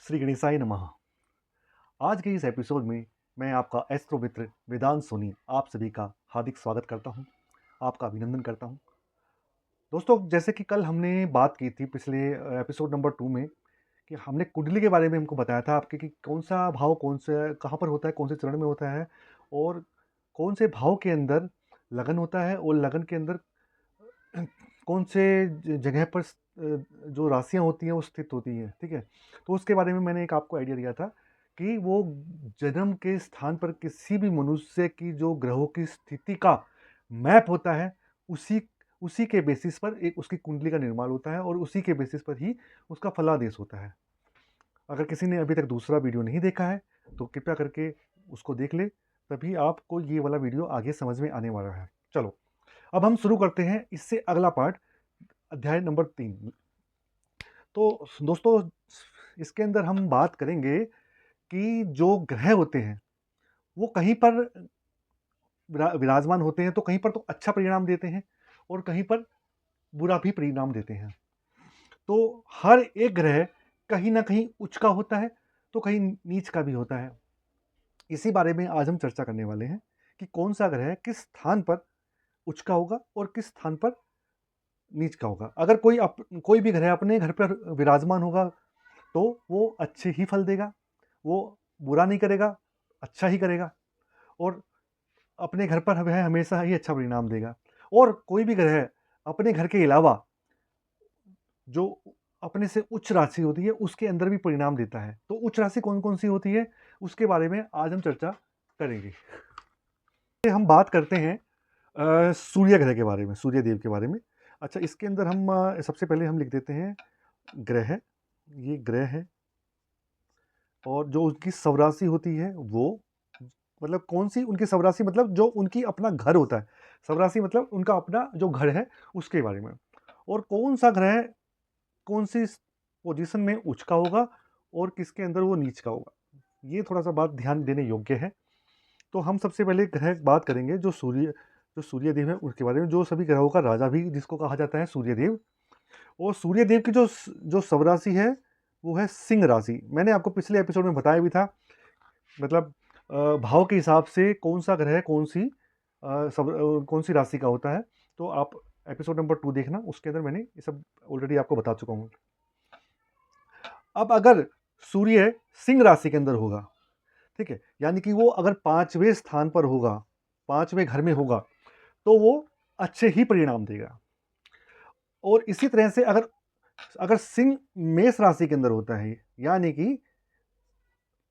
श्री गणेशाय नमः। आज के इस एपिसोड में मैं आपका एस्ट्रो मित्र वेदांत सोनी आप सभी का हार्दिक स्वागत करता हूं, आपका अभिनंदन करता हूं। दोस्तों, जैसे कि कल हमने बात की थी पिछले एपिसोड नंबर 2 में कि हमने कुंडली के बारे में हमको बताया था आपके कि कौन सा भाव कौन से कहाँ पर होता है, कौन से चरण में होता है और कौन से भाव के अंदर लगन होता है और लगन के अंदर कौन से जगह पर जो राशियाँ होती हैं वो स्थित होती हैं, ठीक है? तो उसके बारे में मैंने एक आपको आइडिया दिया था कि वो जन्म के स्थान पर किसी भी मनुष्य की जो ग्रहों की स्थिति का मैप होता है, उसी उसी के बेसिस पर एक उसकी कुंडली का निर्माण होता है और उसी के बेसिस पर ही उसका फलादेश होता है। अगर किसी ने अभी तक दूसरा वीडियो नहीं देखा है, तो कृपया करके उसको देख ले, तभी आपको ये वाला वीडियो आगे समझ में आने वाला है। चलो, अब हम शुरू करते हैं इससे अगला पार्ट, अध्याय नंबर 3। तो दोस्तों, इसके अंदर हम बात करेंगे कि जो ग्रह होते हैं, वो कहीं पर विराजमान होते हैं तो कहीं पर तो अच्छा परिणाम देते हैं और कहीं पर बुरा भी परिणाम देते हैं। तो हर एक ग्रह कहीं न कहीं उच्च का होता है, तो कहीं नीच का भी होता है। इसी बारे में आज हम चर्चा करने वाले हैं कि कौन-सा ग्रह किस स्थान पर उच्च का होगा और किस स्थान पर नीच का होगा। अगर कोई भी ग्रह अपने घर पर विराजमान होगा, तो वो अच्छे ही फल देगा, वो बुरा नहीं करेगा, अच्छा ही करेगा और अपने घर पर वह हमेशा ही अच्छा परिणाम देगा। और कोई भी ग्रह अपने घर के अलावा जो अपने से उच्च राशि होती है, उसके अंदर भी परिणाम देता है। तो उच्च राशि कौन-कौन सी होती है, उसके बारे में आज हम चर्चा करेंगे। हम बात करते हैं सूर्य ग्रह के बारे में, सूर्य देव के बारे में। अच्छा, इसके अंदर हम सबसे पहले हम लिख देते हैं ग्रह, ये ग्रह है और जो उनकी स्वराशि होती है वो, मतलब कौन-सी उनकी स्वराशि, मतलब जो उनकी अपना घर होता है। स्वराशि मतलब उनका अपना जो घर है, उसके बारे में। और कौन-सा ग्रह कौन-सी पोज़ीशन में उच्च का होगा और किसके अंदर वो नीच का होगा। ये थोड़ा-सा बात ध्यान देने योग्य है। तो हम सबसे पहले ग्रह बात करेंगे जो सूर्यदेव है उसके बारे में, जो सभी ग्रहों का राजा भी जिसको कहा जाता है सूर्यदेव। और सूर्यदेव की जो स्वराशि है, वो है सिंह राशि। मैंने आपको पिछले एपिसोड में बताया भी था, मतलब भाव के हिसाब से कौन-सा ग्रह कौन-सी राशि का होता है। तो आप एपिसोड नंबर 2 देखना, उसके अंदर मैंने ये सब ऑलरेडी आपको बता चुका हूँ। अब अगर सूर्य सिंह राशि के अंदर होगा, ठीक है? यानी कि वो अगर 5वें स्थान पर होगा, 5वें घर में होगा, तो वो अच्छे ही परिणाम देगा। और इसी तरह से अगर अगर सिंह मेष राशि के अंदर होता है, यानी कि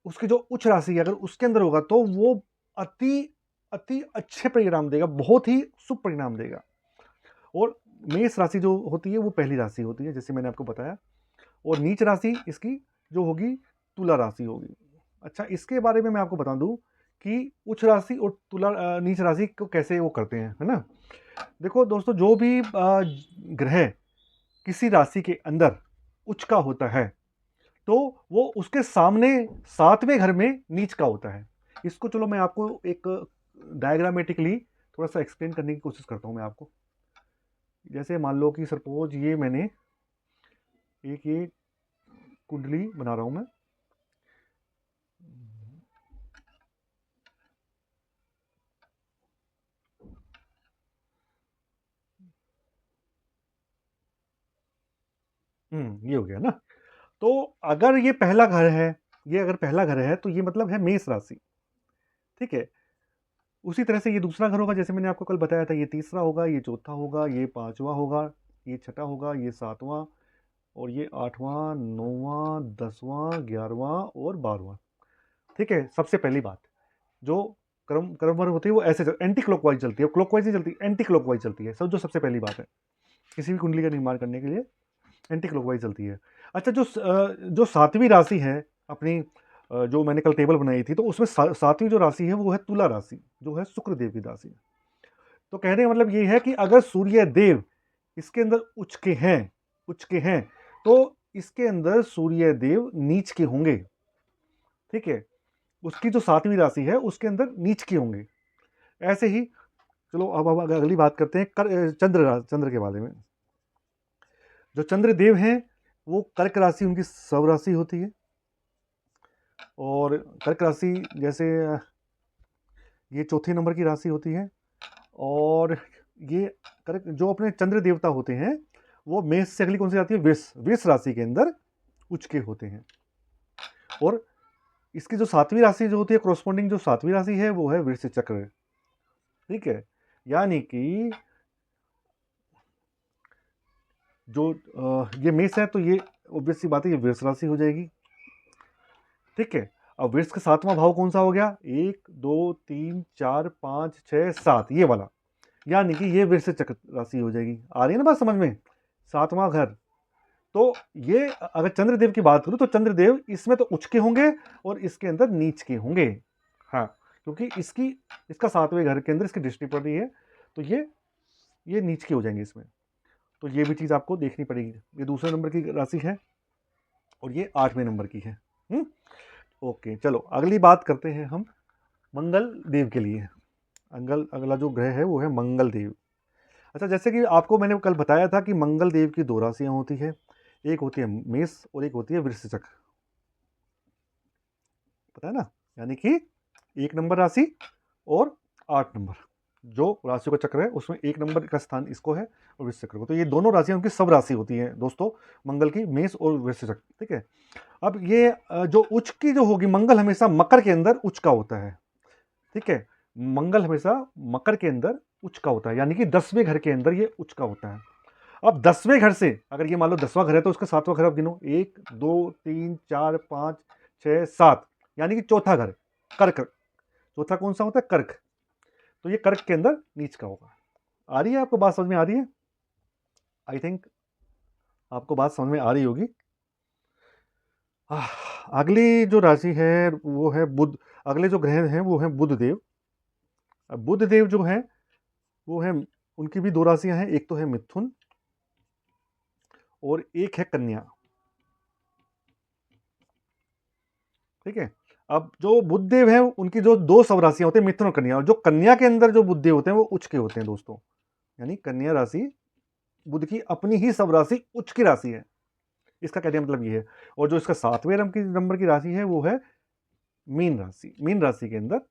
उसकी जो उच्च राशि है अगर उसके अंदर होगा, तो वो अति अति अच्छे परिणाम देगा, बहुत ही शुभ परिणाम देगा। और मेष राशि जो होती है वो पहली राशि होती है, जैसे मैंने आपको बताया। और नीच राशि इसकी जो होगी, तुला राशि होगी। अच्छा, इसके बारे में मैं आपको बता दूं कि उच्च राशि और नीच राशि को कैसे वो करते हैं, है ना? देखो दोस्तों, जो भी ग्रह किसी राशि के अंदर उच्च का होता है, तो वो उसके सामने 7वें घर में नीच का होता है। इसको चलो मैं आपको एक डायग्रामेटिकली थोड़ा-सा एक्सप्लेन करने की कोशिश करता हूँ मैं आपको। जैसे मान लो कि सपोज़ ये मैंने ये कुंडली बना रहा हूँ मैं। ये हो गया ना? तो अगर ये पहला घर है, ये अगर पहला घर है, तो ये मतलब है मेष राशि, ठीक है? उसी तरह से ये दूसरा घर होगा, जैसे मैंने आपको कल बताया था, ये तीसरा होगा, ये चौथा होगा, ये 5वां होगा, ये छठा होगा, ये 7वां और ये 8वां, 9वां, 10वां, 11वां और 12वां, ठीक है? सबसे पहली बात, जो क्रमवार होती है वो ऐसे एंटी क्लॉकवाइज चलती है, क्लॉकवाइज नहीं चलती, एंटी क्लॉकवाइज चलती है। जो सबसे पहली बात है, किसी भी कुंडली का निर्माण करने के लिए एंटी क्लॉकवाइज चलती है। अच्छा, जो 7वीं राशि है अपनी, जो मैंने कल टेबल बनाई थी, तो उसमें 7वीं जो राशि है वो है तुला राशि, जो है शुक्र देव की राशि। तो कहने का मतलब ये है कि अगर सूर्य देव इसके अंदर उच्च के हैं, तो इसके अंदर सूर्य देव नीच के होंगे, ठीक है? उसकी जो 7वीं राशि है उसके अंदर नीच के होंगे। ऐसे ही चलो, अब अगली बात करते हैं चंद्र के बारे में। जो चंद्र देव हैं, वो कर्क राशि उनकी स्वराशि होती है, और कर्क राशि जैसे ये चौथे नंबर की राशि होती है। और ये कर्क जो अपने चंद्र देवता होते हैं वो मेष से अगली कौन सी आती है, वृष राशि के अंदर उच्च के होते हैं। और इसकी जो सातवीं राशि जो होती है, कोरस्पॉन्डिंग जो सातवीं राशि है वो है वृश्चिक चक्र। ठीक है, यानी कि जो ये मेष है तो ये ऑब्वियस सी बात है, ये वृष राशि हो जाएगी। ठीक है, अब वृष का सातवां भाव कौन सा हो गया, 1 2 3 4 5 6 7, ये वाला, यानी कि ये वृश्चिक चक्र राशि हो जाएगी। आ रही है ना बात समझ में, सातवां घर। तो ये अगर चंद्रदेव की बात करूं तो चंद्रदेव इसमें तो उच्च के होंगे और इसके अंदर नीच के होंगे। हाँ, क्योंकि इसका सातवें घर के अंदर इसकी दृष्टि पड़ रही है, तो ये नीच के हो जाएंगे इसमें। तो ये भी चीज आपको देखनी पड़ेगी। ये दूसरे नंबर की राशि है और ये 8वें नंबर की है। ओके, चलो अगली बात करते हैं हम मंगल देव के लिए। अगला जो ग्रह है वो है मंगल देव। अच्छा, जैसे कि आपको मैंने कल बताया था कि मंगल देव की 2 राशियां होती है, एक होती है मेष और एक होती है वृश्चिक, पता है ना। यानी कि 1 नंबर राशि और 8 नंबर जो राशियों का चक्र है उसमें 1 नंबर का स्थान इसको है और वृश्चिक चक्र को। तो ये दोनों राशियां उनकी सब राशि होती है दोस्तों, मंगल की, मेष और वृश्चिक। ठीक है, अब ये जो उच्च की जो होगी, मंगल हमेशा मकर के अंदर उच्च का होता है। ठीक है, मंगल हमेशा मकर के अंदर उच्च का होता है, यानी कि 10वें घर के अंदर ये उच्च का होता है। अब 10वें घर से अगर ये मान लो 10वां घर है तो उसका 7वां घर आप गिनो, 1 2 3 4 5 6 7, यानी कि चौथा घर कर्क। चौथा कौन सा होता है, कर्क। तो ये कर्क के अंदर नीच का होगा। आ रही है आपको बात, समझ में आ रही है? आई थिंक आपको बात समझ में आ रही होगी। अगली जो राशि है वो है बुध। अगले जो ग्रह हैं वो हैं बुध देव। अब बुध देव जो है वो है, उनकी भी 2 राशियां हैं, एक तो है मिथुन और एक है कन्या। ठीक है, अब जो बुध देव है उनकी जो 2 सब राशियां होती हैं, मिथुन और कन्या, और जो कन्या के अंदर जो बुध देव होते हैं वो उच्च के होते हैं दोस्तों। यानी कन्या राशि बुध की अपनी ही सब राशि उच्च की राशि है, इसका कहने का मतलब ये है। और जो इसका 7वें नंबर की राशि है वो है मीन राशि। मीन राशि के अंदर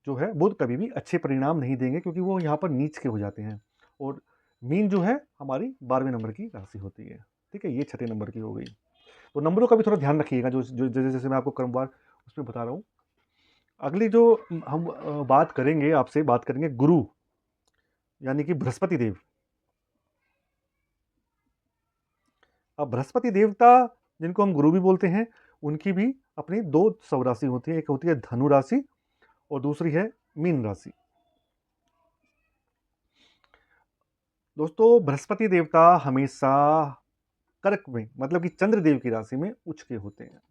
जो है बुध कभी भी अच्छे परिणाम नहीं देंगे, क्योंकि वो यहाँ पर नीच के हो जाते हैं। और मीन जो है हमारी 12वें नंबर की राशि होती है। ठीक है, ये 6ठे नंबर की हो गई। तो नंबरों का भी थोड़ा ध्यान रखिएगा, जो जैसे जैसे मैं आपको क्रमवार उसमें बता रहा हूँ। अगली जो हम बात करेंगे, आपसे बात करेंगे गुरु, यानी कि बृहस्पति देव। अब बृहस्पति देवता जिनको हम गुरु भी बोलते हैं, उनकी भी अपनी 2 सब राशि होती है, एक होती है धनु राशि और दूसरी है मीन राशि। दोस्तों बृहस्पति देवता हमेशा कर्क में, मतलब कि चंद्रदेव की राशि में उच्च के होते हैं।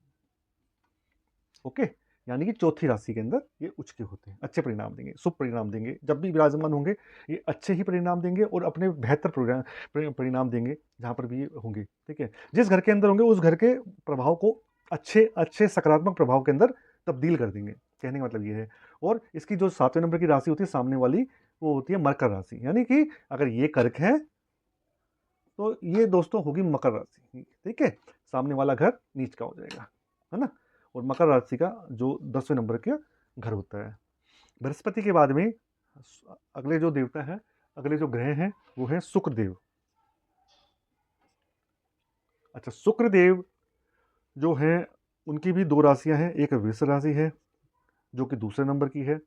ओके, यानी कि चौथी राशि के अंदर ये उच्च के होते हैं, अच्छे परिणाम देंगे, शुभ परिणाम देंगे। जब भी विराजमान होंगे ये अच्छे ही परिणाम देंगे और अपने बेहतर परिणाम देंगे जहां पर भी ये होंगे। ठीक है, जिस घर के अंदर होंगे उस घर के प्रभाव को अच्छे अच्छे सकारात्मक प्रभाव के अंदर तब्दील कर देंगे, कहने का मतलब ये है। और इसकी जो 7वें नंबर की राशि होती है सामने वाली, वो होती है मकर राशि। यानी कि अगर ये कर्क है तो ये दोस्तों होगी मकर राशि। ठीक है, सामने वाला घर नीच का हो जाएगा, है ना। और मकर राशि का जो 10वें नंबर का घर होता है। बृहस्पति के बाद में अगले जो देवता है, अगले जो ग्रह हैं वो है शुक्रदेव। अच्छा, शुक्रदेव जो है उनकी भी 2 राशियां हैं, एक वृष राशि है जो कि दूसरे नंबर की है,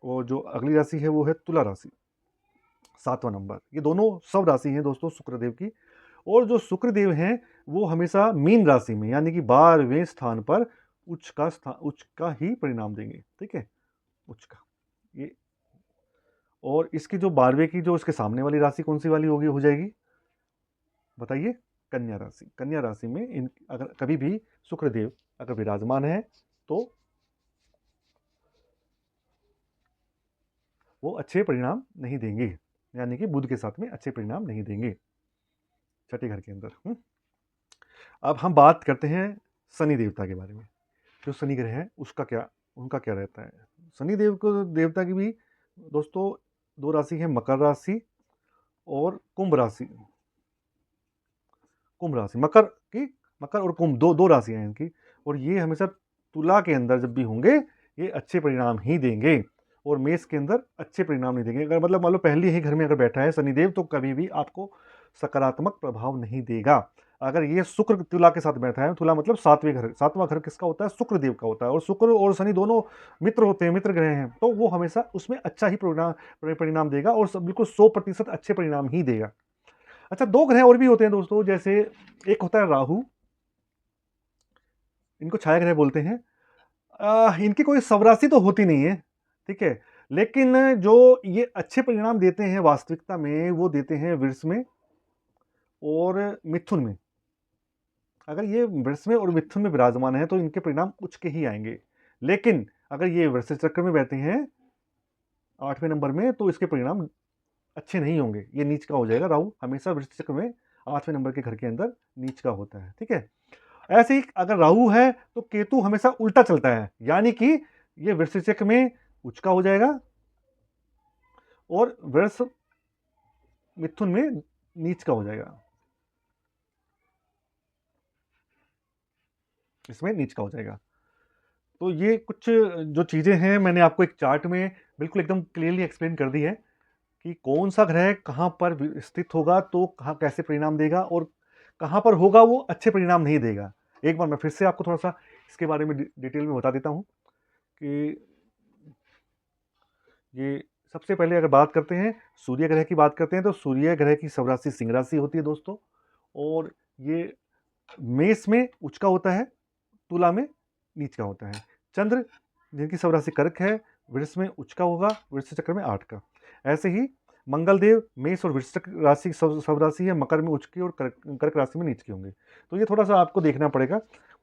और जो अगली राशि है वो है तुला राशि, 7वां नंबर। ये दोनों सब राशि हैं दोस्तों शुक्रदेव की। और जो शुक्रदेव हैं वो हमेशा मीन राशि में, यानी कि 12वें स्थान पर उच्च का ही परिणाम देंगे। ठीक है, उच्च का ये। और इसकी जो 12वें की जो इसके सामने वाली राशि कौन सी वाली होगी, हो जाएगी, बताइए? कन्या राशि। कन्या राशि में इन अगर कभी भी शुक्रदेव अगर विराजमान है तो वो अच्छे परिणाम नहीं देंगे, यानी कि बुध के साथ में अच्छे परिणाम नहीं देंगे 6ठे घर के अंदर। अब हम बात करते हैं शनि देवता के बारे में। जो शनि ग्रह है उनका क्या रहता है। शनि देव को देवता की भी दोस्तों 2 राशि है, मकर राशि और कुंभ राशि। कुंभ राशि, मकर और कुंभ दो दो राशियां हैं इनकी, और ये हमेशा तुला के अंदर जब भी होंगे ये अच्छे परिणाम ही देंगे, और मेष के अंदर अच्छे परिणाम नहीं देंगे। अगर मतलब मान लो पहले ही घर में अगर बैठा है शनिदेव, तो कभी भी आपको सकारात्मक प्रभाव नहीं देगा। अगर ये शुक्र तुला के साथ बैठा है, तुला मतलब सातवें घर, सातवां घर किसका होता है? शुक्र देव का होता है, और शुक्र और शनि दोनों मित्र होते हैं, मित्र ग्रह हैं, तो वो हमेशा उसमें अच्छा ही परिणाम देगा, और बिल्कुल 100% अच्छे परिणाम ही देगा। अच्छा, दो ग्रह और भी होते हैं दोस्तों, जैसे एक होता है राहु, इनको छाया ग्रह बोलते हैं। इनकी कोई स्वराशि तो होती नहीं है, ठीक है, लेकिन जो ये अच्छे परिणाम देते हैं वास्तविकता में, वो देते हैं वृष में और मिथुन में। अगर ये वृष में और मिथुन में विराजमान है तो इनके परिणाम उच्च के ही आएंगे, लेकिन अगर ये वृश्चिक चक्र में बैठे हैं 8वें नंबर में, तो इसके परिणाम अच्छे नहीं होंगे, ये नीच का हो जाएगा। राहु हमेशा वृश्चिक चक्र में 8वें नंबर के घर के अंदर नीच का होता है, ठीक है। ऐसे ही अगर राहु है तो केतु हमेशा उल्टा चलता है, यानी कि ये वृश्चिक चक्र में उच्च का हो जाएगा और वृष मिथुन में नीच का हो जाएगा, इसमें नीच का हो जाएगा। तो ये कुछ जो चीजें हैं मैंने आपको एक चार्ट में बिल्कुल एकदम क्लियरली एक्सप्लेन कर दी है कि कौन सा ग्रह कहाँ पर स्थित होगा तो कहाँ कैसे परिणाम देगा, और कहाँ पर होगा वो अच्छे परिणाम नहीं देगा। एक बार मैं फिर से आपको थोड़ा सा इसके बारे में डिटेल में बता देता हूँ कि ये सबसे पहले अगर बात करते हैं सूर्य ग्रह की, बात करते हैं तो सूर्य ग्रह की स्वराशि सिंह राशि होती है दोस्तों, और ये मेष में उच्च का होता है, तुला में नीच का होता है। चंद्र जिनकी स्वराशि कर्क है, वृष में उच्च का होगा, वृश्चिक चक्र में 8 का। ऐसे ही मंगल देव मेष और वृश्चिक राशि स्वराशि है, मकर में उच्च की और कर्क राशि में नीच के होंगे। तो ये थोड़ा सा आपको देखना पड़ेगा,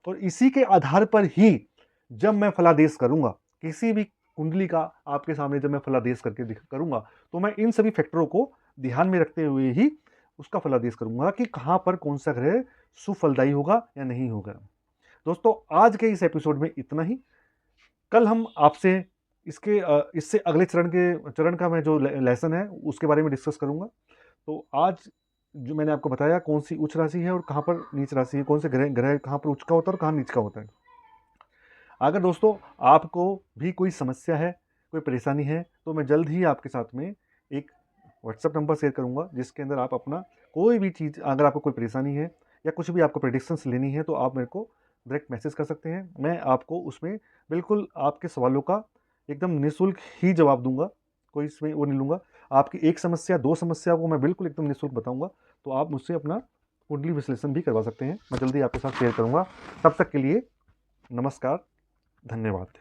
और इसी के आधार पर ही जब मैं फलादेश करूंगा किसी भी कुंडली का, आपके सामने जब मैं फलादेश करके करूंगा, तो मैं इन सभी फैक्टरों को ध्यान में रखते हुए ही उसका फलादेश करूंगा कि कहां पर कौन सा ग्रह सुफलदायी होगा या नहीं होगा। दोस्तों आज के इस एपिसोड में इतना ही। कल हम आपसे इससे अगले चरण का मैं जो लेसन है उसके बारे में डिस्कस करूंगा। तो आज जो मैंने आपको बताया कौन सी उच्च राशि है और कहाँ पर नीच राशि है, कौन से ग्रह कहाँ पर उच्च का होता है और कहाँ नीच का होता है। अगर दोस्तों आपको भी कोई समस्या है, कोई परेशानी है, तो मैं जल्द ही आपके साथ में एक व्हाट्सएप नंबर शेयर करूंगा, जिसके अंदर आप अपना कोई भी चीज़, अगर आपको कोई परेशानी है या कुछ भी आपको प्रेडिक्शंस लेनी है, तो आप मेरे को डायरेक्ट मैसेज कर सकते हैं। मैं आपको उसमें बिल्कुल आपके सवालों का एकदम निःशुल्क ही जवाब दूंगा, कोई इसमें वो नहीं लूँगा। आपकी एक समस्या, 2 समस्या को मैं बिल्कुल एकदम निःशुल्क बताऊंगा, तो आप मुझसे अपना कुंडली विश्लेषण भी करवा सकते हैं। मैं जल्दी आपके साथ शेयर करूंगा। तब तक के लिए नमस्कार, धन्यवाद।